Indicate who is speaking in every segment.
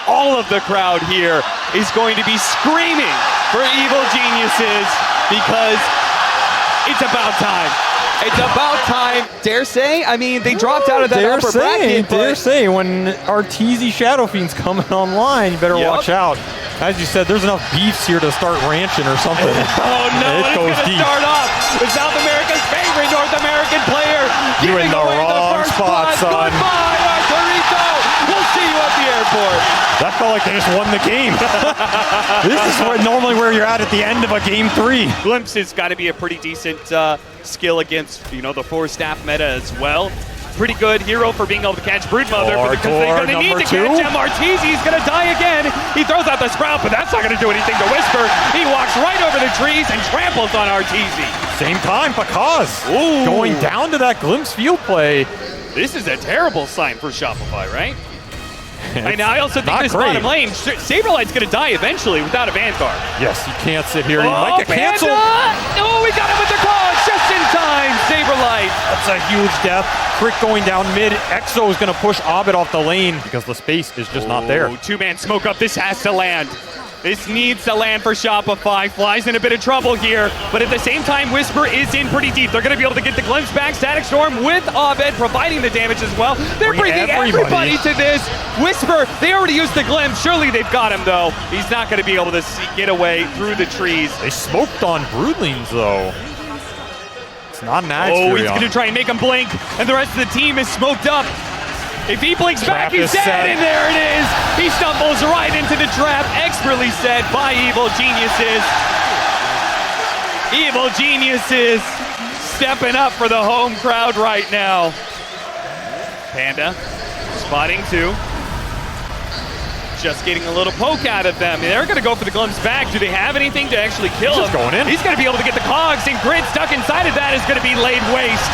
Speaker 1: All of the crowd here is going to be screaming for Evil Geniuses because it's about time. It's about time. Dare say? I mean, they dropped out of that upper bracket.
Speaker 2: Dare say, when Arteezy Shadow Fiend's coming online, you better watch out. As you said, there's enough beefs here to start ranching or something.
Speaker 1: Oh no, it's going to start off with South America's favorite North American player.
Speaker 2: You in the wrong spot, son.
Speaker 1: Goodbye, Arturito. We'll see you at the airport.
Speaker 2: That felt like they just won the game. This is normally where you're at the end of a game 3.
Speaker 1: Glimpse has got to be a pretty decent skill against, the 4-staff meta as well. Pretty good hero for being able to catch Broodmother, but because they're going to need to catch him, Arteezy's going to die again. He throws out the Sprout, but that's not going to do anything to Whisper. He walks right over the trees and tramples on Arteezy.
Speaker 2: Same time, Pakaz going down to that Glimpse field play.
Speaker 1: This is a terrible sign for Shopify, right? I also think this bottom lane, Saberlight's going to die eventually without a Vanguard.
Speaker 2: Yes, you can't sit here. You might get canceled.
Speaker 1: Oh, we got him with the cause just in time. Saberlight.
Speaker 2: That's a huge death. Crick going down mid. Exo is going to push Abed off the lane because the space is just not there.
Speaker 1: Two-man smoke up. This has to land. This needs to land for Shopify. Fly's in a bit of trouble here, but at the same time, Whisper is in pretty deep. They're going to be able to get the Glimpse back. Static Storm with Abed providing the damage as well. They're bringing everybody to this. Whisper, they already used the Glimpse. Surely they've got him, though. He's not going to be able to get away through the trees.
Speaker 2: They smoked on Broodlings, though. It's not an axe.
Speaker 1: Oh, he's going to try and make him blink, and the rest of the team is smoked up. If he blinks back, he's dead, and there it is. He stumbles right into the trap, expertly set by Evil Geniuses. Evil Geniuses stepping up for the home crowd right now. Panda spotting 2. Just getting a little poke out of them. They're going to go for the Glimpse back. Do they have anything to actually kill him?
Speaker 2: Just going in.
Speaker 1: He's going to be able to get the cogs, and Grid stuck inside of that is going to be laid waste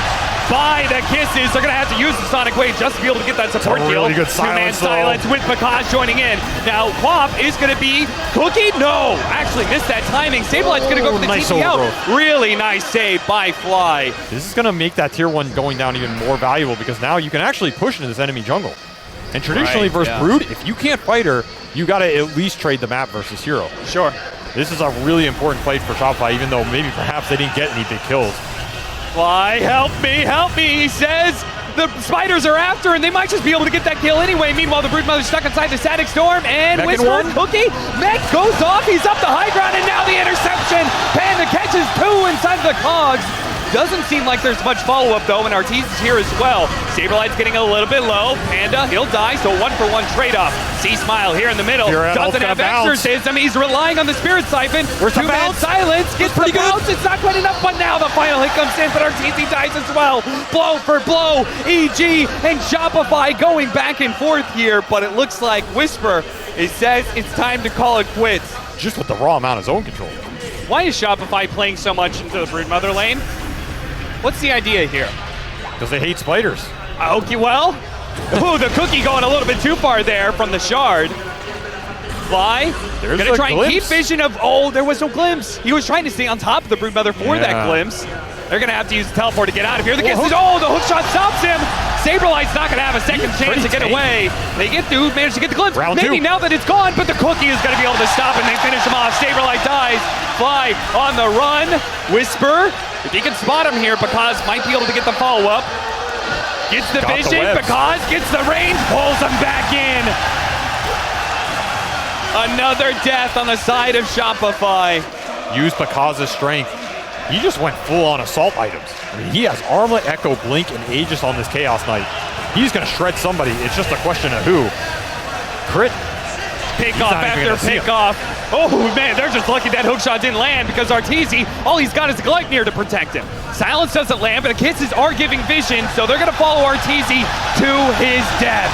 Speaker 1: by the Kisses. They're going to have to use the Sonic Wave just to be able to get that support kill.
Speaker 2: Really good
Speaker 1: Two-man silence with Pakaz joining in. Now, Quap is going to be Cookie. No, actually missed that timing. Sablelight's going to go for the TP out. Really nice save by Fly.
Speaker 2: This is going to make that tier 1 going down even more valuable because now you can actually push into this enemy jungle. And traditionally versus Brood, if you can't fight her, you got to at least trade the map versus hero.
Speaker 1: Sure.
Speaker 2: This is a really important fight for Shopify, even though maybe perhaps they didn't get any big kills.
Speaker 1: Fly, help me, he says. The spiders are after, and they might just be able to get that kill anyway. Meanwhile, the Broodmother's stuck inside the Static Storm, and Whisper, Cookie, Mech goes off, he's up the high ground, and now the interception. Panda catches 2 inside the cogs. Doesn't seem like there's much follow-up, though, and Arteezy is here as well. Saberlight's getting a little bit low. Panda, he'll die, so 1-for-1 trade-off. C-Smile here in the middle. Doesn't have exorcism. He's relying on the Spirit Siphon. Two-man silence. Gets the bounce. It's not quite enough, but now the final hit comes in, but Arteezy dies as well. Blow for blow. EG and Shopify going back and forth here, but it looks like Whisper, it says it's time to call it quits.
Speaker 2: Just with the raw amount of zone control.
Speaker 1: Why is Shopify playing so much into the Broodmother lane? What's the idea here?
Speaker 2: Because they hate spiders.
Speaker 1: Okay, well, the Cookie going a little bit too far there from the shard. Fly,
Speaker 2: There's
Speaker 1: gonna try and keep vision of, there was no glimpse. He was trying to stay on top of the Broodmother for that glimpse. They're gonna have to use the teleport to get out of here. The Kisses, the hook shot stops him. Saberlight's not gonna have a second chance to get away. They manage to get the glimpse. Maybe now that it's gone, but the Cookie is gonna be able to stop and they finish him off. Saberlight dies. Fly on the run. Whisper, if he can spot him here, Pakaz might be able to get the follow-up. Gets the vision, Pakaz gets the range, pulls him back in. Another death on the side of Shopify.
Speaker 2: Use Pakaz's strength. He just went full-on assault items. I mean, he has Armlet, Echo, Blink, and Aegis on this Chaos Knight. He's going to shred somebody. It's just a question of who. Crit.
Speaker 1: Pick off after pick off. Oh, man, they're just lucky that hookshot didn't land because Arteezy, all he's got is a Gleipnir to protect him. Silence doesn't land, but the Kisses are giving vision, so they're going to follow Arteezy to his death.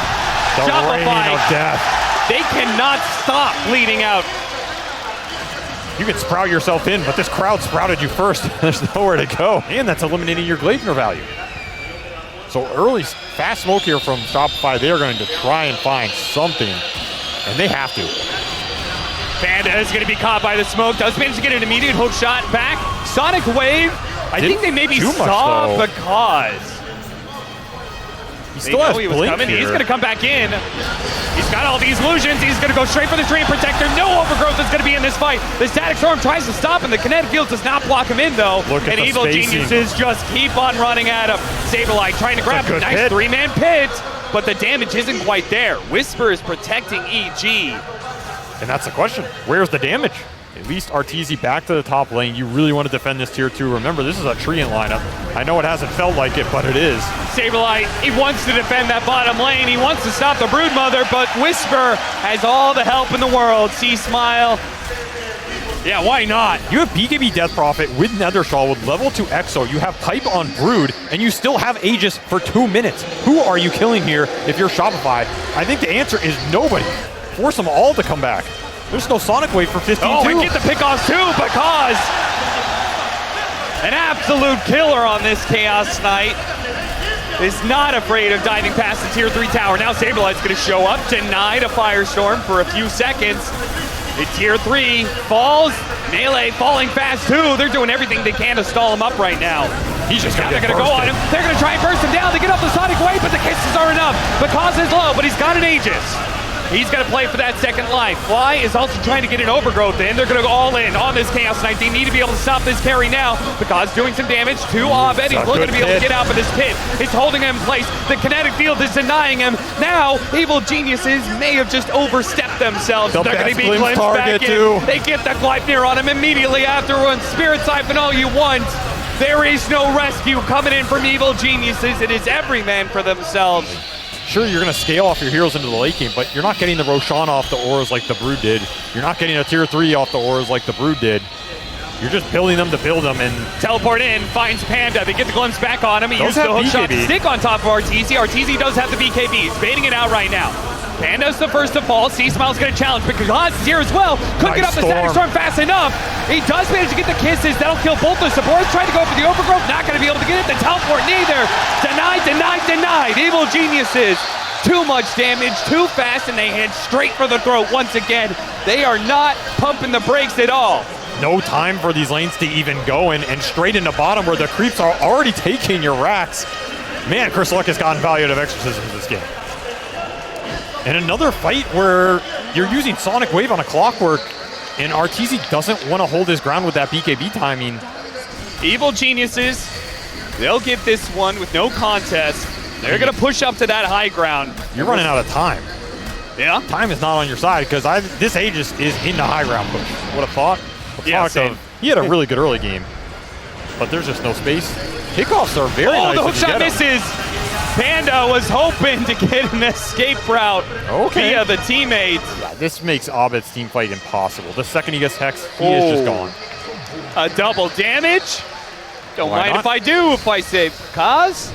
Speaker 2: The Shopify, reign of death.
Speaker 1: They cannot stop bleeding out.
Speaker 2: You can sprout yourself in, but this crowd sprouted you first. There's nowhere to go. And that's eliminating your Gleipnir value. So early, fast smoke here from Shopify. They are going to try and find something, and they have to.
Speaker 1: Panda is going to be caught by the smoke. Does manage to get an immediate hook shot back. Sonic Wave. I think they maybe saw the cause.
Speaker 2: He still has Blink here.
Speaker 1: He's going to come back in. He's got all these illusions. He's going to go straight for the Dream Protector. No overgrowth is going to be in this fight. The Static Storm tries to stop him. The Kinetic Field does not block him in, though. And Evil Geniuses just keep on running at him. Saberlight trying to grab him. Nice three-man pit, but the damage isn't quite there. Whisper is protecting EG.
Speaker 2: And that's the question. Where's the damage? At least Arteezy back to the top lane. You really want to defend this tier 2. Remember, this is a Treant lineup. I know it hasn't felt like it, but it is.
Speaker 1: Saberlight, he wants to defend that bottom lane. He wants to stop the Broodmother, but Whisper has all the help in the world. See Smile. Yeah, why not?
Speaker 2: You have BKB Death Prophet with Nethershaw with level 2 Exo. You have Pipe on Brood, and you still have Aegis for 2 minutes. Who are you killing here if you're Shopify? I think the answer is nobody. Force them all to come back. There's no Sonic Wave for 15-2.
Speaker 1: Oh, and get the pickoffs too, because an absolute killer on this Chaos Knight is not afraid of diving past the tier 3 tower. Now Saberlight's going to show up, denied a Firestorm for a few seconds. In tier 3 falls, Melee falling fast too. They're doing everything they can to stall him up right now.
Speaker 2: He's just
Speaker 1: they're going to go on him. They're going to try and burst him down. They get off the Sonic Wave, but the kisses are enough. Because is low, but he's got an Aegis. He's going to play for that second life. Fly is also trying to get an overgrowth in. They're going to go all in on this Chaos Knight. They need to be able to stop this carry now because doing some damage to Abed. He's looking to be able to get out of this pit. It's holding him in place. The Kinetic Field is denying him. Now, Evil Geniuses may have just overstepped themselves. They're going to be glimpsed back in. They get the Gleipnir on him immediately afterwards. Spirit Siphon all you want. There is no rescue coming in from Evil Geniuses. It is every man for themselves.
Speaker 2: Sure, you're going to scale off your heroes into the late game, but you're not getting the Roshan off the auras like the Brood did. You're not getting a tier 3 off the auras like the Brood did. You're just building them to build them and
Speaker 1: teleport in, finds Panda. They get the glimpse back on him. He used the hookshot to stick on top of Arteezy. Arteezy does have the BKB. He's baiting it out right now. Panda's the first to fall. C-Smile's going to challenge, but Kaz is here as well. Couldn't get up the Static Storm fast enough. He does manage to get the kisses. That'll kill both the supports. Trying to go for the overgrowth. Not going to be able to get it. The teleport neither. Denied, denied, denied. Evil Geniuses. Too much damage, too fast, and they head straight for the throat once again. They are not pumping the brakes at all.
Speaker 2: No time for these lanes to even go and straight into bottom where the creeps are already taking your racks. Man, Chris Luck has gotten value out of exorcisms this game. And another fight where you're using Sonic Wave on a Clockwork, and Arteezy doesn't want to hold his ground with that BKB timing.
Speaker 1: Evil Geniuses, they'll get this one with no contest. They're going to push up to that high ground.
Speaker 2: You're running out of time.
Speaker 1: Yeah?
Speaker 2: Time is not on your side because this Aegis is in the high ground push. What a thought. He had a really good early game, but there's just no space. Kickoffs are very nice.
Speaker 1: Oh, the hookshot misses. Panda was hoping to get an escape route via the teammates.
Speaker 2: Yeah, this makes Abed's team fight impossible. The second he gets Hex, he is just gone.
Speaker 1: A double damage? Don't mind if I do if I save Kaz.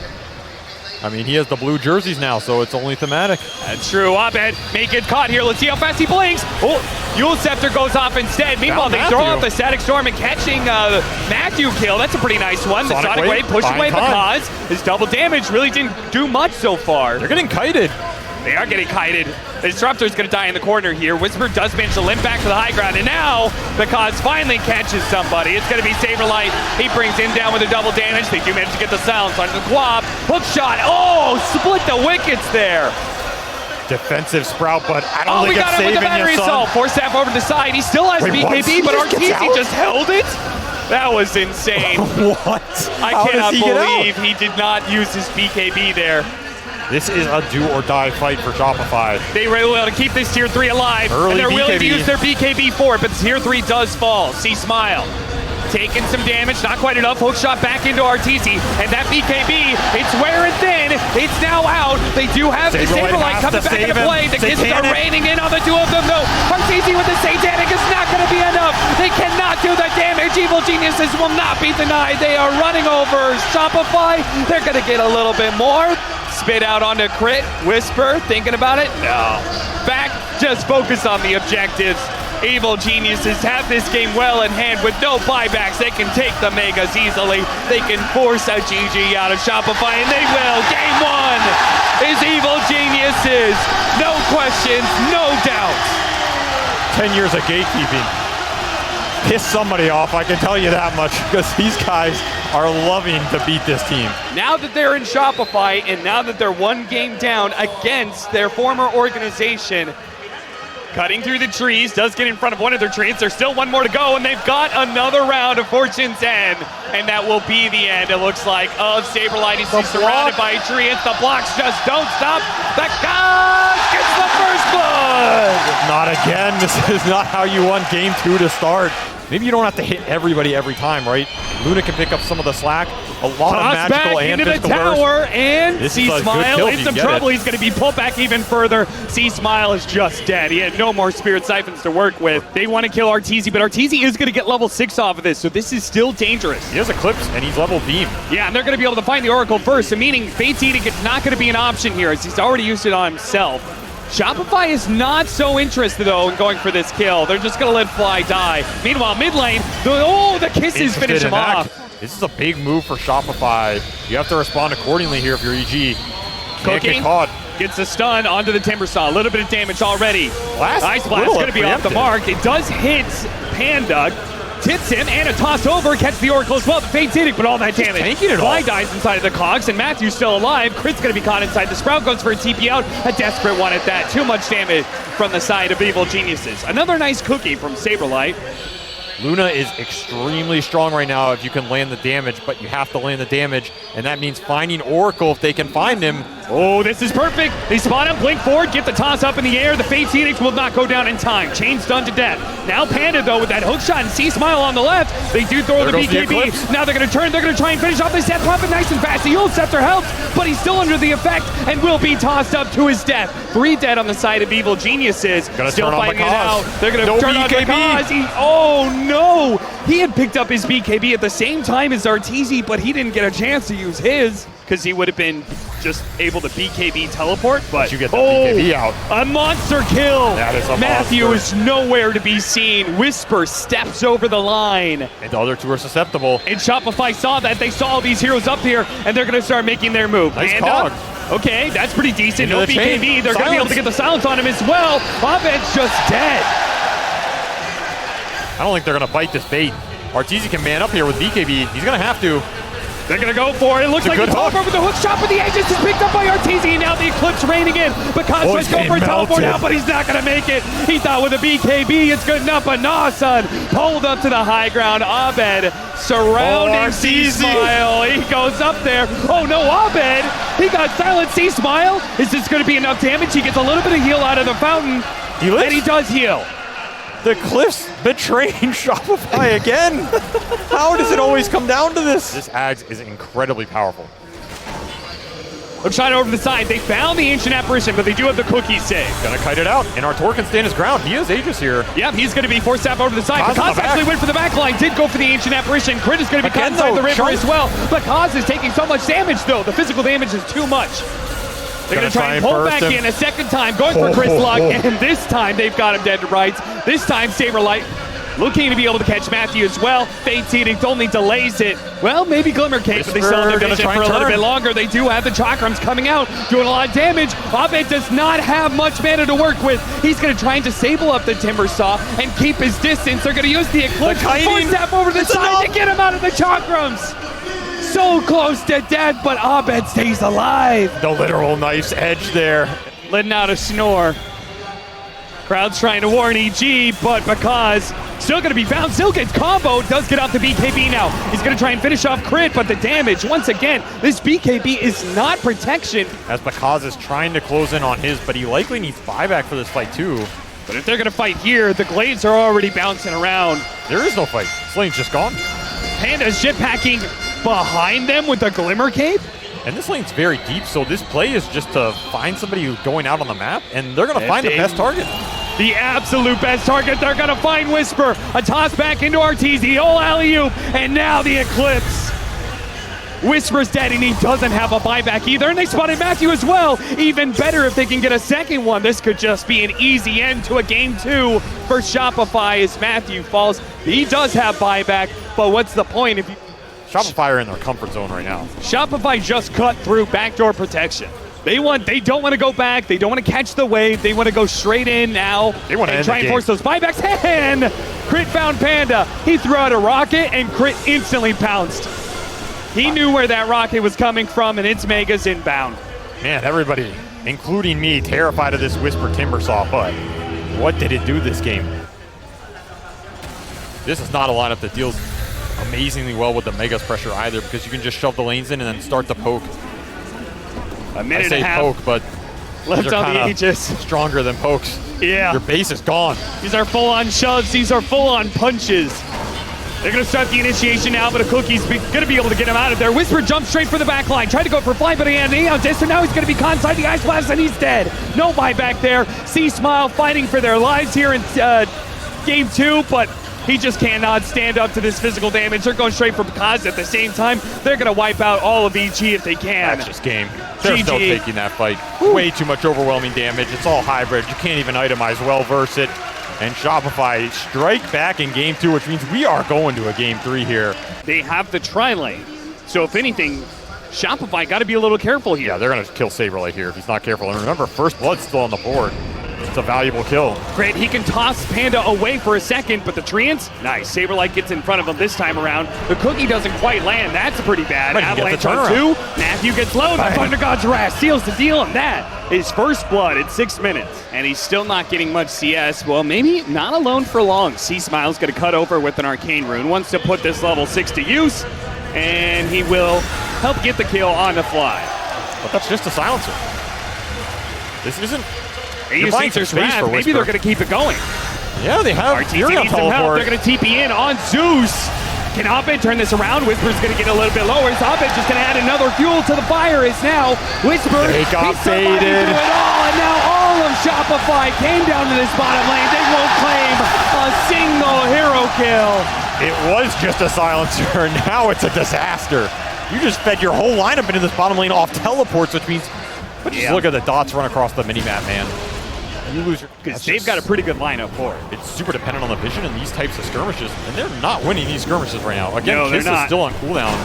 Speaker 2: I mean, he has the blue jerseys now, so it's only thematic.
Speaker 1: That's true. Abed may get caught here. Let's see how fast he blinks. Oh, Yule Scepter goes off instead. Meanwhile, they throw out the Static Storm and catching Matthew kill. That's a pretty nice one. The Sonic Wave pushing away because his double damage really didn't do much so far.
Speaker 2: They're getting kited.
Speaker 1: They are getting kited. The Disruptor's going to die in the corner here. Whisper does manage to limp back to the high ground. And now, because finally catches somebody, it's going to be Saberlight. He brings him down with a double damage. They do manage to get the silence on the Guap. Hook shot. Oh, split the wickets there.
Speaker 2: Defensive Sprout, but I don't think it's saving you, son. Oh, we got him with the battery assault.
Speaker 1: Force staff over to the side. He still has BKB, but Arteezy just held it. That was insane.
Speaker 2: What?
Speaker 1: I cannot believe he did not use his BKB there.
Speaker 2: This is a do-or-die fight for Shopify.
Speaker 1: They were able to keep this tier 3 alive, and they're willing to use their BKB for it, but tier 3 does fall. See Smile. Taking some damage, not quite enough. Hook shot back into Arteezy, and that BKB, it's wearing thin. It's now out. They do have the Saberlight coming back into play. The kisses are raining in on the two of them, though. Arteezy with the Satanic is not going to be enough. They cannot do the damage. Evil Geniuses will not be denied. They are running over Shopify. They're going to get a little bit more. Spit out onto crit. Whisper, thinking about it? No. Back, just focus on the objectives. Evil Geniuses have this game well in hand with no buybacks. They can take the Megas easily. They can force a GG out of Shopify, and they will. Game 1 is Evil Geniuses. No questions, no doubts.
Speaker 2: 10 years of gatekeeping. Piss somebody off, I can tell you that much, because these guys are loving to beat this team.
Speaker 1: Now that they're in Shopify and now that they're one game down against their former organization, cutting through the trees, does get in front of one of their trees. There's still one more to go, and they've got another round of Fortune's End, and that will be the end, it looks like, of Saberlight. He's surrounded by a tree. It's the blocks just don't stop. The Cog gets the first blood!
Speaker 2: Not again. This is not how you want game 2 to start. Maybe you don't have to hit everybody every time, right? Luna can pick up some of the slack. A lot of magical and physical burst.
Speaker 1: Into the tower, and C-Smile in some trouble.
Speaker 2: It.
Speaker 1: He's going to be pulled back even further. C-Smile is just dead. He had no more Spirit Siphons to work with. They want to kill Arteezy, but Arteezy is going to get level 6 off of this, so this is still dangerous.
Speaker 2: He has Eclipse, and he's level Beam.
Speaker 1: Yeah, and they're going to be able to find the Oracle first, so meaning Fate's Edict is not going to be an option here, as he's already used it on himself. Shopify is not so interested, though, in going for this kill. They're just going to let Fly die. Meanwhile, mid lane, the kisses finish him off.
Speaker 2: This is a big move for Shopify. You have to respond accordingly here if you're EG. Can't get caught.
Speaker 1: Gets a stun onto the Timber Saw. A little bit of damage already. Ice Blast going to be off the mark. It does hit Panda. Tips him, and a toss over, catch the Oracle as well. The Fate's Edict, but all that damage. Fly dies inside of the Cogs, and Matthew's still alive. Crit's going to be caught inside. The Sprout goes for a TP out. A desperate one at that. Too much damage from the side of Evil Geniuses. Another nice cookie from Saberlight.
Speaker 2: Luna is extremely strong right now if you can land the damage, but you have to land the damage, and that means finding Oracle if they can find him.
Speaker 1: Oh, this is perfect. They spot him, blink forward, get the toss up in the air. The Fate's Edict will not go down in time. Chain's done to death. Now Panda, though, with that hook shot and C-Smile on the left. They do throw the BKB. Now they're going to turn. They're going to try and finish off this death puppet nice and fast. The Yule Scepter helps, but he's still under the effect and will be tossed up to his death. 3 dead on the side of Evil Geniuses. Still fighting it out. They're going to turn on the Cause. Oh, no. He had picked up his BKB at the same time as Arteezy, but he didn't get a chance to use his because he would have been just able to BKB teleport. But
Speaker 2: you get the BKB out.
Speaker 1: A monster kill.
Speaker 2: That is a
Speaker 1: Matthew is nowhere to be seen. Whisper steps over the line.
Speaker 2: And the other 2 are susceptible.
Speaker 1: And Shopify saw that. They saw all these heroes up here, and they're going to start making their move.
Speaker 2: Nice Cog.
Speaker 1: Okay, that's pretty decent.
Speaker 2: Into
Speaker 1: No
Speaker 2: the
Speaker 1: BKB.
Speaker 2: chain.
Speaker 1: They're going to be able to get the silence on him as well. Abed's just dead.
Speaker 2: I don't think they're going to bite this bait. Arteezy can man up here with BKB. He's going to have to.
Speaker 1: They're going to go for it. It looks like it's over with the hook shot, but the Aegis is picked up by Arteezy, and now the Eclipse raining in. Because let's go for a teleport out, but he's not going to make it. He thought with a BKB it's good enough, but nah, son. Pulled up to the high ground. Abed surrounding C-Smile. He goes up there. Oh no, Abed. He got silent. C-Smile. Is this going to be enough damage? He gets a little bit of heal out of the fountain, and he does heal.
Speaker 2: The Cliffs betraying Shopify again. How does it always come down to this? This Ags is incredibly powerful.
Speaker 1: I'm trying over the side. They found the Ancient Apparition, but they do have the cookie save.
Speaker 2: Gonna kite it out, and Artor can stand his ground. He has Aegis here.
Speaker 1: Yep, he's gonna be forced out over the side. Kaz actually went for the back line, did go for the Ancient Apparition. Crit is gonna be caught inside the river as well. But Kaz is taking so much damage, though. The physical damage is too much. They're going to try and pull back in a second time, going for Chris Luck, and this time they've got him dead to rights. This time Saberlight looking to be able to catch Matthew as well. Fate's Edict only delays it. Well, maybe Glimmer Cape, but they still have the vision for a little bit longer. They do have the Chakrams coming out, doing a lot of damage. Abed does not have much mana to work with. He's going to try and disable up the Timber Saw and keep his distance. They're going to use the Eclipse, force step over the side to get him out of the Chakrams. So close to death, but Abed stays alive.
Speaker 2: The literal knife's edge there.
Speaker 1: Letting out a snore. Crowd's trying to warn EG, but because still going to be found. Still gets combo, does get out the BKB now. He's going to try and finish off Crit, but the damage, once again, this BKB is not protection.
Speaker 2: As Bakaz is trying to close in on his, but he likely needs buyback for this fight too.
Speaker 1: But if they're going to fight here, the Glades are already bouncing around.
Speaker 2: There is no fight. Slane's just gone.
Speaker 1: Panda's jetpacking behind them with the Glimmer Cape.
Speaker 2: And this lane's very deep, so this play is just to find somebody who's going out on the map, and they're going to find the best target.
Speaker 1: The absolute best target. They're going to find Whisper. A toss back into Arteezy. Oh, alley-oop. And now the Eclipse. Whisper's dead, and he doesn't have a buyback either. And they spotted Matthew as well. Even better if they can get a second one. This could just be an easy end to a game 2 for Shopify as Matthew falls. He does have buyback, but what's the point if you...
Speaker 2: Shopify are in their comfort zone right now.
Speaker 1: Shopify just cut through backdoor protection. They don't want to go back. They don't want to catch the wave. They want to go straight in now.
Speaker 2: They want to
Speaker 1: try and force those buybacks. And Crit found Panda. He threw out a rocket, and Crit instantly pounced. He knew where that rocket was coming from, and it's Mega's inbound.
Speaker 2: Man, everybody, including me, terrified of this Whisper Timbersaw, but what did it do this game? This is not a lineup that deals amazingly well with the Mega's pressure either, because you can just shove the lanes in and then start the poke.
Speaker 1: A minute
Speaker 2: I say
Speaker 1: and a half
Speaker 2: poke, but
Speaker 1: left on the Aegis.
Speaker 2: Stronger than pokes.
Speaker 1: Yeah.
Speaker 2: Your base is gone.
Speaker 1: These are full-on shoves. These are full-on punches. They're going to start the initiation now, but a Cookie's going to be able to get him out of there. Whisper jumps straight for the back line. Tried to go for fly, but he had an Aeon disc, so now he's going to be caught inside the Ice Blast, and he's dead. No buyback there. C-Smile fighting for their lives here in game 2, but he just cannot stand up to this physical damage. They're going straight for Kaz at the same time. They're going to wipe out all of EG if they can.
Speaker 2: That's just game. They're still taking that fight. Way too much overwhelming damage. It's all hybrid. You can't even itemize well versus it. And Shopify strike back in game 2, which means we are going to a game 3 here.
Speaker 1: They have the tri-lane. So if anything, Shopify got to be a little careful here.
Speaker 2: Yeah, they're going to kill Saberlight here if he's not careful. And remember, First Blood's still on the board. It's a valuable kill.
Speaker 1: Great, he can toss Panda away for a second, but the Treants, nice. Saberlight gets in front of him this time around. The Cookie doesn't quite land. That's pretty bad. Avalanche on 2. Matthew gets low. The Thunder God's Wrath seals the deal, and that is First Blood in 6 minutes. And he's still not getting much CS. Well, maybe not alone for long. C-Smile's going to cut over with an Arcane Rune. Wants to put this level 6 to use, and he will help get the kill on the fly.
Speaker 2: But that's just a silencer. This isn't...
Speaker 1: Nature's Wrath, maybe they're going to keep it going.
Speaker 2: Yeah, they have
Speaker 1: RTZ needs some help. They're going to TP in on Zeus. Can Abed turn this around? Whisper's going to get a little bit lower. Is Abed just going to add another fuel to the fire? Is now Whisper.
Speaker 2: They got baited.
Speaker 1: It all, and now all of Shopify came down to this bottom lane. They won't claim a single hero kill.
Speaker 2: It was just a silencer. Now it's a disaster. You just fed your whole lineup into this bottom lane off teleports, which means... But just look at the dots run across the mini-map, man. You lose your...
Speaker 1: Because they've got a pretty good lineup for it.
Speaker 2: It's super dependent on the vision in these types of skirmishes, and they're not winning these skirmishes right now. Again,
Speaker 1: no,
Speaker 2: Kiss is still on cooldown.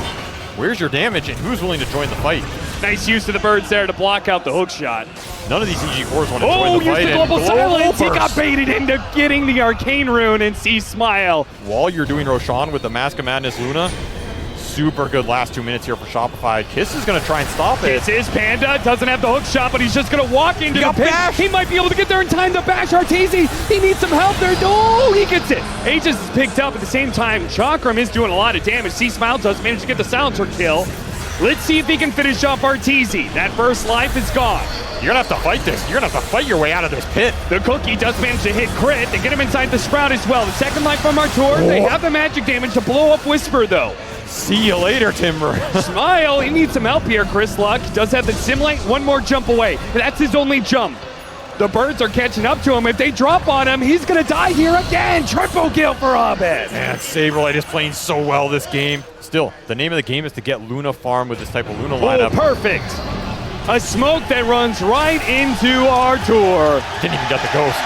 Speaker 2: Where's your damage, and who's willing to join the fight?
Speaker 1: Nice use of the birds there to block out the hook shot.
Speaker 2: None of these EG4s want to join the fight.
Speaker 1: Oh, use the global silence. He got baited into getting the Arcane Rune and C-Smile.
Speaker 2: While you're doing Roshan with the Mask of Madness Luna, super good last 2 minutes here for Shopify. Kiss is going to try and stop it.
Speaker 1: Kiss is Panda, doesn't have the hook shot, but he's just going to walk into the pit.
Speaker 2: Bash.
Speaker 1: He might be able to get there in time to bash Arteezy. He needs some help there. Oh, he gets it. Aegis is picked up at the same time. Chakram is doing a lot of damage. C-Smile does manage to get the silencer kill. Let's see if he can finish off Arteezy. That first life is gone.
Speaker 2: You're going to have to fight this. You're going to have to fight your way out of this pit.
Speaker 1: The Cookie does manage to hit crit. They get him inside the Sprout as well. The second life from Artur. They have the magic damage to blow up Whisper, though.
Speaker 2: See you later, Timber.
Speaker 1: Smile, he needs some help here, Chris Luck. Does have the Simlight, one more jump away. That's his only jump. The birds are catching up to him. If they drop on him, he's gonna die here again. Triple kill for Abed.
Speaker 2: Man, Saberlight is playing so well this game. Still, the name of the game is to get Luna farm with this type of Luna lineup.
Speaker 1: Oh, perfect. A smoke that runs right into Artur.
Speaker 2: Didn't even get the ghost.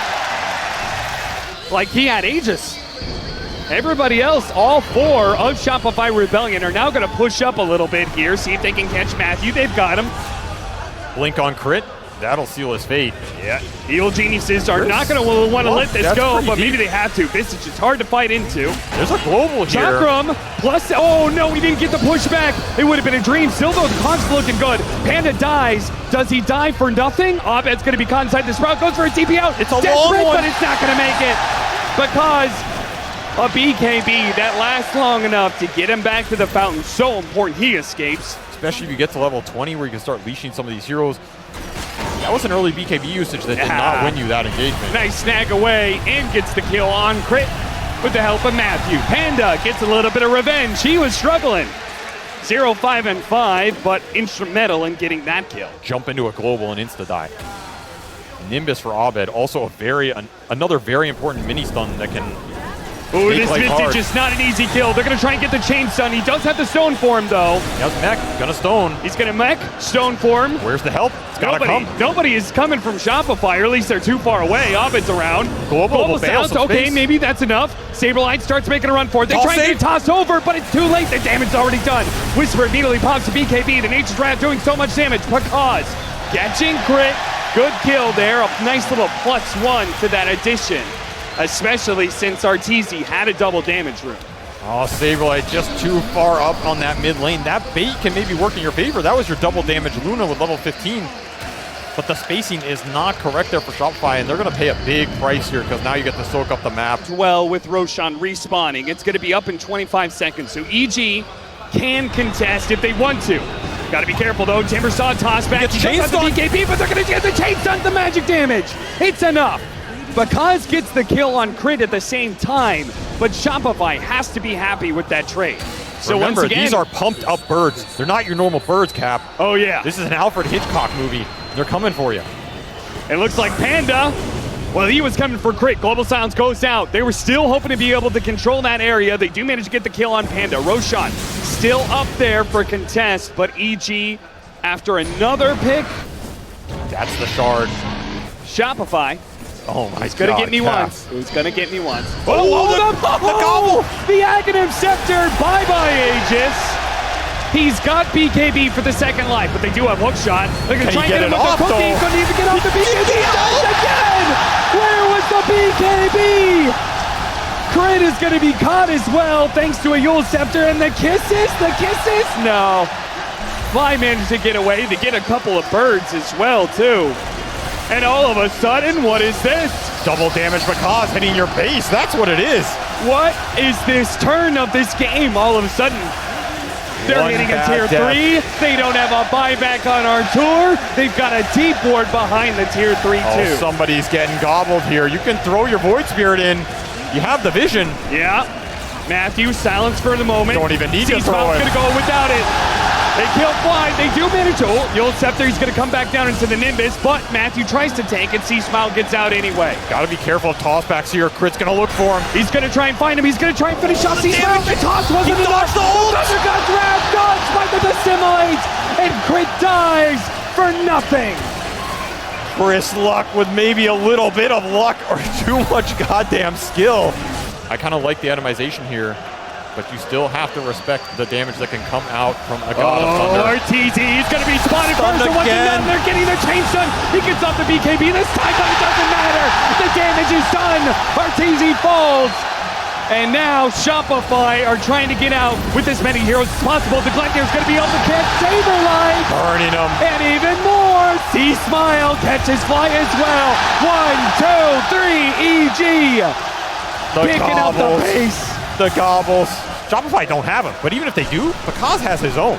Speaker 1: Like he had Aegis. Everybody else, all 4 of Shopify Rebellion, are now going to push up a little bit here, see if they can catch Matthew. They've got him.
Speaker 2: Blink on crit. That'll seal his fate.
Speaker 1: Yeah. Evil Geniuses are not going to want to let this go, but maybe they have to. This is just hard to fight into.
Speaker 2: There's a global here.
Speaker 1: Chakram plus, oh no, he didn't get the pushback. It would have been a dream. Still though, the con's looking good. Panda dies. Does he die for nothing? Abed's going to be caught inside the Sprout. Goes for a TP out.
Speaker 2: It's a long one.
Speaker 1: But it's not going to make it because a BKB that lasts long enough to get him back to the fountain. So important. He escapes.
Speaker 2: Especially if you get to level 20 where you can start leashing some of these heroes. That was an early BKB usage that did not win you that engagement.
Speaker 1: Nice snag away and gets the kill on crit with the help of Matthew. Panda gets a little bit of revenge. He was struggling. 0, 5, and 5, but instrumental in getting that kill.
Speaker 2: Jump into a global and insta-die. Nimbus for Abed, also another very important mini stun that can
Speaker 1: Ooh, this Vintage is not an easy kill. They're going to try and get the chain stun. He does have the stone form, though.
Speaker 2: He has mech. Gonna stone.
Speaker 1: He's going to mech, stone form.
Speaker 2: Where's the help? It's got to come.
Speaker 1: Nobody is coming from Shopify, or at least they're too far away. Abed's around.
Speaker 2: Global
Speaker 1: sounds. Okay, maybe that's enough. Saberlight starts making a run for it. They try and get tossed over, but it's too late. The damage is already done. Whisper immediately pops a BKB. The Nature's Wrath doing so much damage because catching crit. Good kill there. A nice little +1 to that addition. Especially since Arteezy had a double damage room.
Speaker 2: Oh, Saberlight just too far up on that mid lane. That bait can maybe work in your favor. That was your double damage Luna with level 15. But the spacing is not correct there for Shopify, and they're going to pay a big price here because now you get to soak up the map.
Speaker 1: Well, with Roshan respawning, it's going to be up in 25 seconds. So EG can contest if they want to. Got to be careful, though. Timbersaw toss back. He does have the BKB, but they're going to get the chain stun, the magic damage. It's enough. Because gets the kill on Crit at the same time, but Shopify has to be happy with that trade. So
Speaker 2: remember,
Speaker 1: once again,
Speaker 2: these are pumped up birds. They're not your normal birds, Cap.
Speaker 1: Oh, yeah.
Speaker 2: This is an Alfred Hitchcock movie. They're coming for you.
Speaker 1: It looks like Panda, well, he was coming for Crit. Global Silence goes out. They were still hoping to be able to control that area. They do manage to get the kill on Panda. Roshan still up there for contest, but EG, after another pick.
Speaker 2: That's the shard.
Speaker 1: Shopify.
Speaker 2: Oh my God.
Speaker 1: He's gonna get me once. He's gonna get me once.
Speaker 2: Oh, the gobble!
Speaker 1: The Aghanim Scepter. Bye-bye, Aegis. He's got BKB for the second life, but they do have hook shot. They're going to try and get him with the cookie. He's going to even get off the BKB. He does again! Where was the BKB? Crit is going to be caught as well, thanks to a Yule Scepter. And the kisses? The kisses? No. Fly managed to get away. They get a couple of birds as well, too. And all of a sudden, what is this?
Speaker 2: Double damage because hitting your base. That's what it is.
Speaker 1: What is this turn of this game all of a sudden? They're hitting a tier 3. They don't have a buyback on our tour. They've got a deep ward behind the tier 3 too.
Speaker 2: Oh, somebody's getting gobbled here. You can throw your Void Spirit in. You have the vision.
Speaker 1: Yeah. Matthew silence for the moment.
Speaker 2: Don't even need to throw it.
Speaker 1: Gonna go without it. They kill Fly. They do manage to. Yule Scepter, he's gonna come back down into the Nimbus, but Matthew tries to tank and C-Smile gets out anyway.
Speaker 2: Gotta be careful of tossbacks here. Crit's gonna look for him.
Speaker 1: He's gonna try and find him. He's gonna try and finish off C-Smile. The toss wasn't enough.
Speaker 2: The ult!
Speaker 1: Thundergut grab, dodge by the Dissimilate, and Crit dies for nothing.
Speaker 2: Chris Luck with maybe a little bit of luck or too much goddamn skill. I kind of like the itemization here, but you still have to respect the damage that can come out from a God of Thunder.
Speaker 1: RTZ, he's going to be spotted first, and once again, they're getting the chain stun. He gets off the BKB this time, but it doesn't matter. The damage is done. RTZ falls. And now Shopify are trying to get out with as many heroes as possible. The Gleipnir's going to be able to catch Saberlight.
Speaker 2: Burning him.
Speaker 1: And even more. C-Smile catches Fly as well. 1, 2, 3, EG. Picking up the pace.
Speaker 2: The gobbles. Shopify don't have him, but even if they do, Bakaz has his own.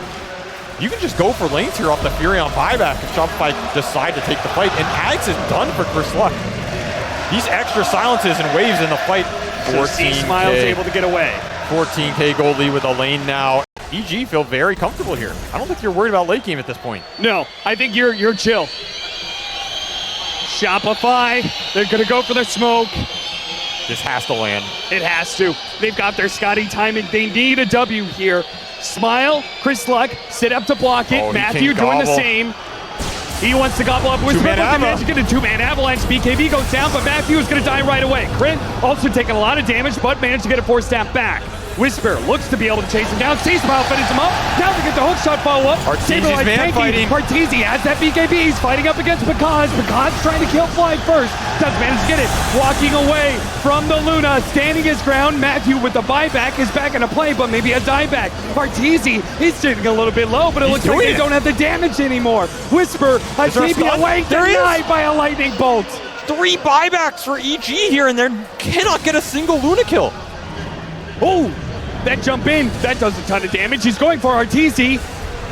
Speaker 2: You can just go for lanes here off the Fury on buyback if Shopify decide to take the fight. And Ags is done for Chris Luck. These extra silences and waves in the fight.
Speaker 1: So C-Smile's able to get away.
Speaker 2: 14K gold lead with a lane now. EG feel very comfortable here. I don't think you're worried about late game at this point.
Speaker 1: No, I think you're chill. Shopify, they're gonna go for the smoke.
Speaker 2: This has to land.
Speaker 1: It has to. They've got their Scotty timing. They need a W here. Smile, Chris Luck, sit up to block it. Matthew doing the same. He wants to gobble up Whisper, but they manage to get a 2-man avalanche. BKB goes down, but Matthew is going to die right away. Crit also taking a lot of damage, but managed to get a 4-staff back. Whisper looks to be able to chase him down. C-Smile finishes him up. Now they get the hook shot follow-up.
Speaker 2: Arteezy's man fighting.
Speaker 1: Arteezy has that BKB. He's fighting up against Bakaz. Bakaz trying to kill Fly first. Does manage to get it. Walking away from the Luna. Standing his ground. Matthew with the buyback is back into play, but maybe a dieback. Arteezy, he's sitting a little bit low, but it looks like they don't have the damage anymore. Whisper, a TP away, denied by a lightning bolt.
Speaker 2: 3 buybacks for EG here, and they cannot get a single Luna kill.
Speaker 1: Oh! That jump in, that does a ton of damage. He's going for Arteezy.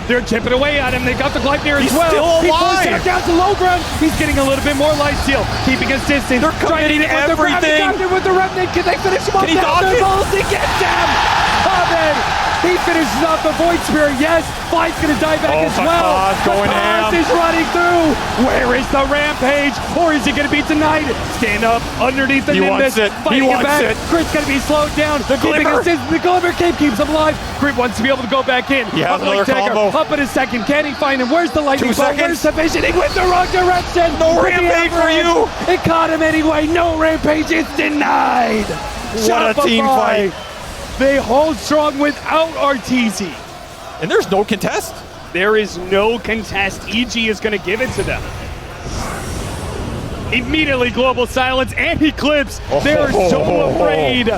Speaker 1: They're chipping away at him. They got the Gleipnir as well.
Speaker 2: Still alive.
Speaker 1: He pulls him down to low ground. He's getting a little bit more life steal, keeping his distance.
Speaker 2: They're committing everything.
Speaker 1: With the remnant. Can they finish him off?
Speaker 2: Can he dodge it?
Speaker 1: He gets him. He finishes off the Void Spirit. Yes, Flight's gonna die back as well. Bakaz is running through. Where is the rampage? Or is he gonna be denied? Stand up underneath the Nimbus.
Speaker 2: He wants it.
Speaker 1: Crit's gonna be slowed down.
Speaker 2: The
Speaker 1: Glimmer cape keeps him alive. Crit wants to be able to go back in.
Speaker 2: He has another combo.
Speaker 1: Up in a second. Can he find him? Where's the lightning bolt? Where's the vision? He went the wrong direction.
Speaker 2: No rampage for you.
Speaker 1: It caught him anyway. No rampage. It's denied.
Speaker 2: What a team fight.
Speaker 1: They hold strong without Arteezy.
Speaker 2: And there's no contest.
Speaker 1: There is no contest. EG is going to give it to them. Immediately global silence and Eclipse. They're so afraid.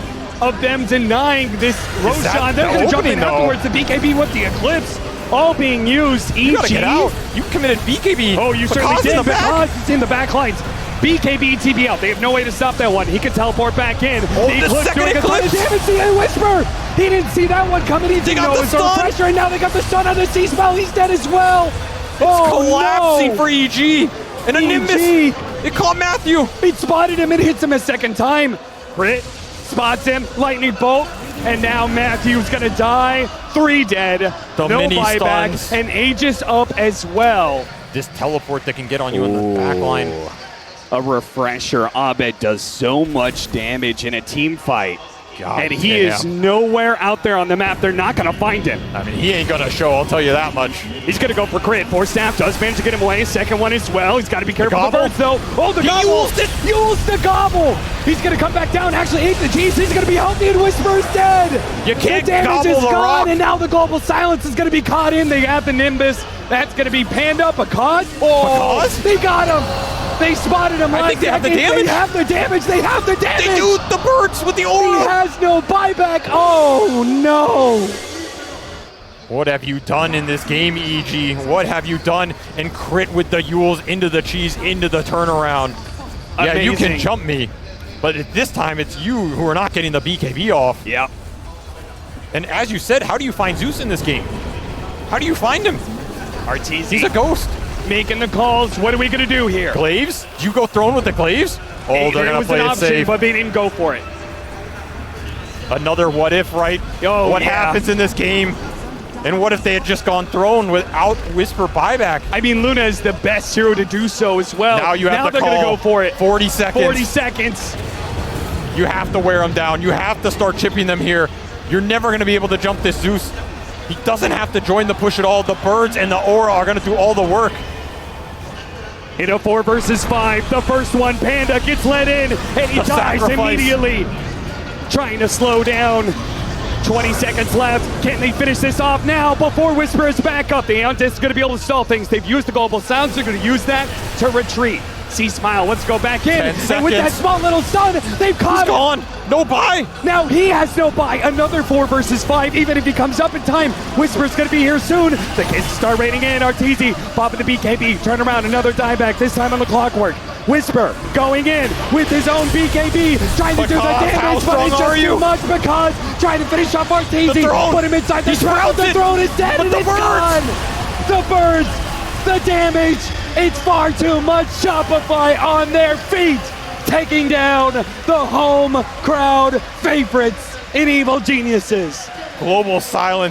Speaker 1: of them denying this Roshan. They're going to jump in afterwards. The BKB with the Eclipse all being used. EG.
Speaker 2: You gotta get out. You committed BKB.
Speaker 1: Oh, you certainly did, because it's in the back lines. BKB TP out. They have no way to stop that one. He can teleport back in.
Speaker 2: Oh, the second Eclipse.
Speaker 1: Damage to the Whisper. He didn't see that one coming. He didn't know his own pressure, and now they got the stun on the C-Spell. He's dead as well.
Speaker 2: It's collapsing for EG. And a Nimbus. It caught Matthew.
Speaker 1: He spotted him and hits him a second time. Crit spots him. Lightning bolt. And now Matthew's gonna die. 3 dead.
Speaker 2: The
Speaker 1: no
Speaker 2: mini
Speaker 1: buyback.
Speaker 2: stuns.
Speaker 1: And Aegis up as well.
Speaker 2: This teleport that can get on you in the back line.
Speaker 1: A refresher. Abed does so much damage in a team fight.
Speaker 2: God
Speaker 1: and he is nowhere out there on the map. They're not going to find him.
Speaker 2: I mean, he ain't going to show, I'll tell you that much.
Speaker 1: He's going to go for crit. Force Staff does manage to get him away. Second one as well. He's got to be careful of the birds, though. Oh, the gobble. Used the gobble. He's going to come back down. Actually, ate the G's. He's going to be healthy, and Whisper's dead.
Speaker 2: You can't
Speaker 1: the damage
Speaker 2: gobble
Speaker 1: is
Speaker 2: the
Speaker 1: gone,
Speaker 2: rock.
Speaker 1: and now the global silence is going to be caught in. They have the Nimbus. That's going to be Panda. Because? Oh,
Speaker 2: because?
Speaker 1: They got him. They spotted him.
Speaker 2: I think they have the damage.
Speaker 1: They have the damage. They have the damage.
Speaker 2: They do the birds with the aura.
Speaker 1: He has no buyback. Oh, no.
Speaker 2: What have you done in this game, EG? What have you done? And crit with the Yules into the cheese, into the turnaround. Yeah,
Speaker 1: Amazing.
Speaker 2: you can jump me. But this time, it's you who are not getting the BKB off.
Speaker 1: Yep.
Speaker 2: And as you said, how do you find Zeus in this game? How do you find him?
Speaker 1: RTZ.
Speaker 2: He's a ghost.
Speaker 1: Making the calls. What are we going to do here?
Speaker 2: Glaives? Do you go throne with the Glaives? Oh, they're going to play it safe.
Speaker 1: But they didn't go for it.
Speaker 2: Another what if, right?
Speaker 1: Oh,
Speaker 2: what happens in this game? And what if they had just gone throne without Whisper buyback?
Speaker 1: I mean, Luna is the best hero to do so as well.
Speaker 2: Now you have to
Speaker 1: they're
Speaker 2: call.
Speaker 1: Going to go for it.
Speaker 2: 40 seconds.
Speaker 1: 40 seconds.
Speaker 2: You have to wear them down. You have to start chipping them here. You're never going to be able to jump this Zeus. He doesn't have to join the push at all. The birds and the aura are going to do all the work.
Speaker 1: In a 4 versus 5, the first one, Panda gets let in, and he dies immediately. Trying to slow down. 20 seconds left. Can they finish this off now before Whisper is back up? The Aeontis is going to be able to stall things. They've used the global sounds. They're going to use that to retreat. C-Smile, let's go back in. And with that small little stun, they've caught him.
Speaker 2: He's gone. No buy.
Speaker 1: Now he has no buy. Another 4 versus 5. Even if he comes up in time, Whisper's going to be here soon. The kids start raining in. RTZ popping the BKB. Turn around. Another dieback. This time on the clockwork. Whisper going in with his own BKB. Trying to do the damage, but it's just too much. Because trying to finish off RTZ. Put him inside the throne. The throne is dead and it's gone. The birds. The damage. It's far too much. Shopify on their feet, taking down the home crowd favorites in Evil Geniuses.
Speaker 2: Global silence.